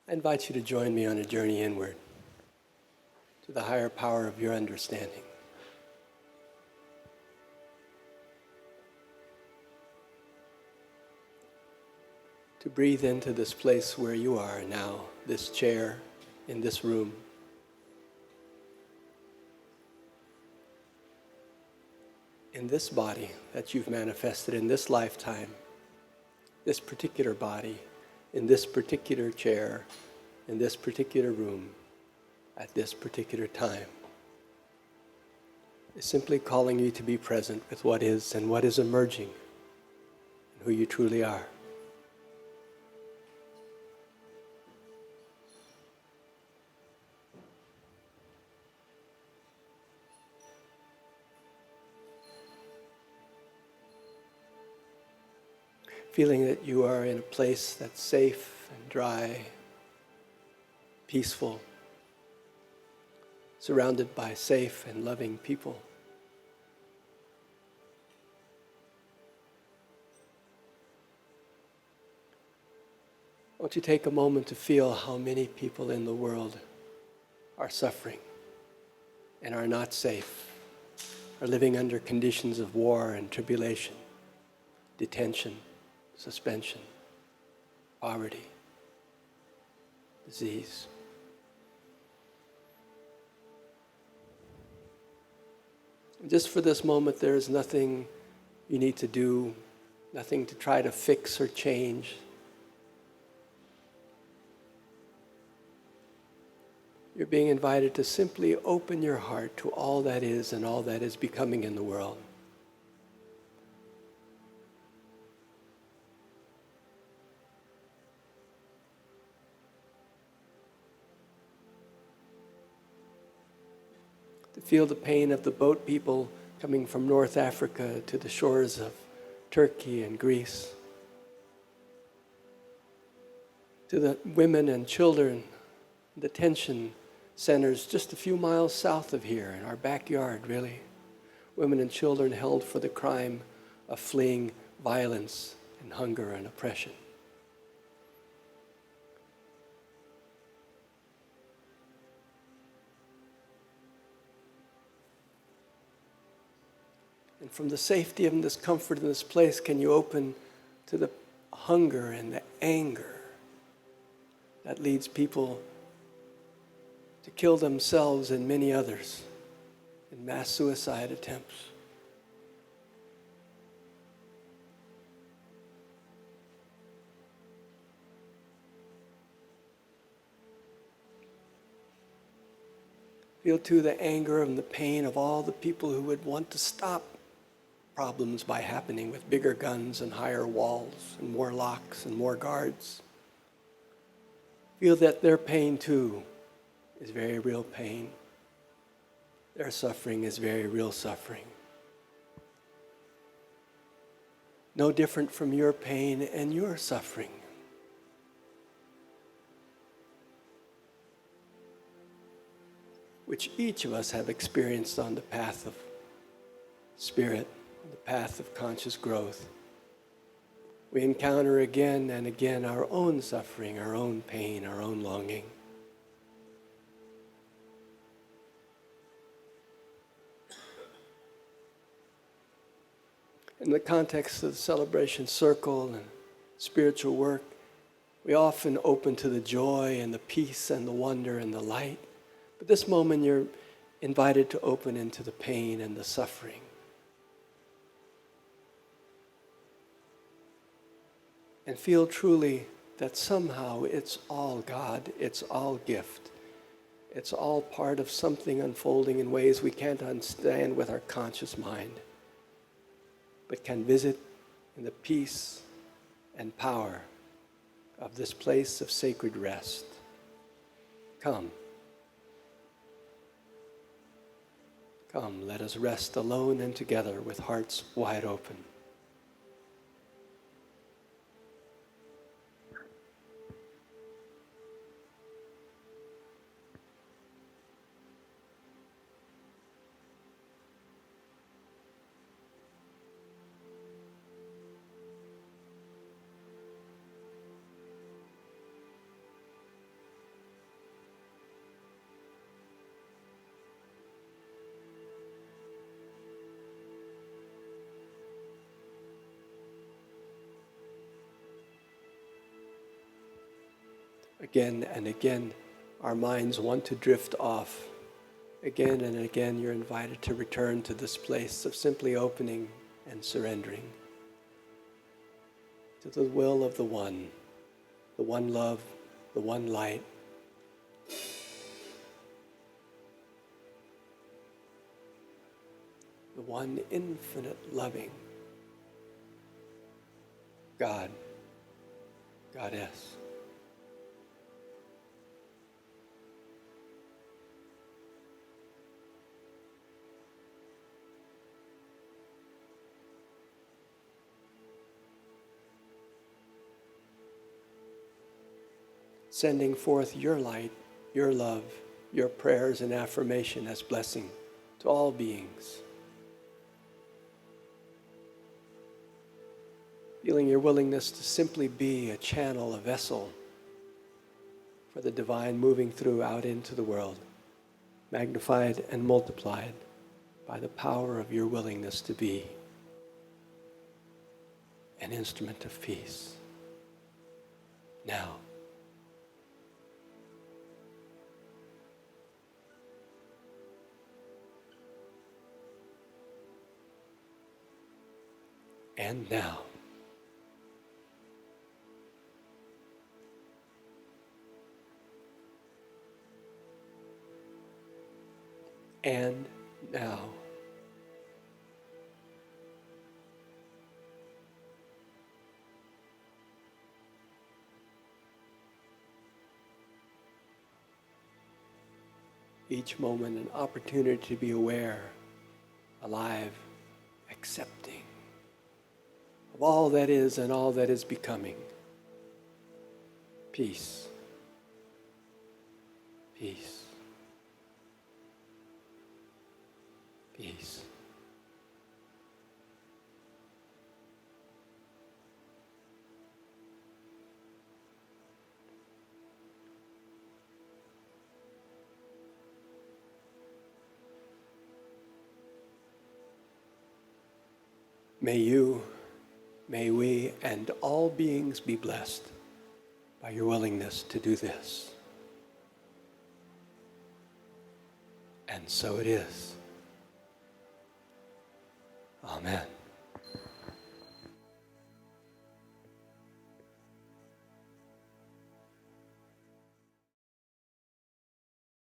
I invite you to join me on a journey inward to the higher power of your understanding. To breathe into this place where you are now, this chair, in this room. In this body that you've manifested in this lifetime, this particular body, in this particular chair, in this particular room, at this particular time, is simply calling you to be present with what is and what is emerging, and who you truly are. Feeling that you are in a place that's safe and dry, peaceful, surrounded by safe and loving people. Won't you take a moment to feel how many people in the world are suffering and are not safe, are living under conditions of war and tribulation, detention, suspension, poverty, disease. Just for this moment, there is nothing you need to do, nothing to try to fix or change. You're being invited to simply open your heart to all that is and all that is becoming in the world. To feel the pain of the boat people coming from North Africa to the shores of Turkey and Greece. To the women and children, detention centers just a few miles south of here, in our backyard, really. Women and children held for the crime of fleeing violence and hunger and oppression. And from the safety and this comfort in this place, can you open to the hunger and the anger that leads people to kill themselves and many others in mass suicide attempts? Feel too the anger and the pain of all the people who would want to stop problems by happening with bigger guns and higher walls and more locks and more guards. Feel that their pain too is very real pain. Their suffering is very real suffering. No different from your pain and your suffering. Which each of us have experienced on the path of spirit, on the path of conscious growth. We encounter again and again our own suffering, our own pain, our own longing. In the context of the celebration circle and spiritual work, we often open to the joy and the peace and the wonder and the light. But this moment you're invited to open into the pain and the suffering. And feel truly that somehow it's all God, it's all gift. It's all part of something unfolding in ways we can't understand with our conscious mind, but can visit in the peace and power of this place of sacred rest. Come. Come, let us rest alone and together with hearts wide open. Again and again, our minds want to drift off. Again and again, you're invited to return to this place of simply opening and surrendering to the will of the one love, the one light. The one infinite loving God, Goddess. Sending forth your light, your love, your prayers and affirmation as blessing to all beings. Feeling your willingness to simply be a channel, a vessel for the divine moving through out into the world, magnified and multiplied by the power of your willingness to be an instrument of peace. Now, and now. And now. Each moment an opportunity to be aware, alive, accepting of all that is and all that is becoming. Peace. Peace. Peace. May you, may we, and all beings be blessed by your willingness to do this. And so it is. Amen.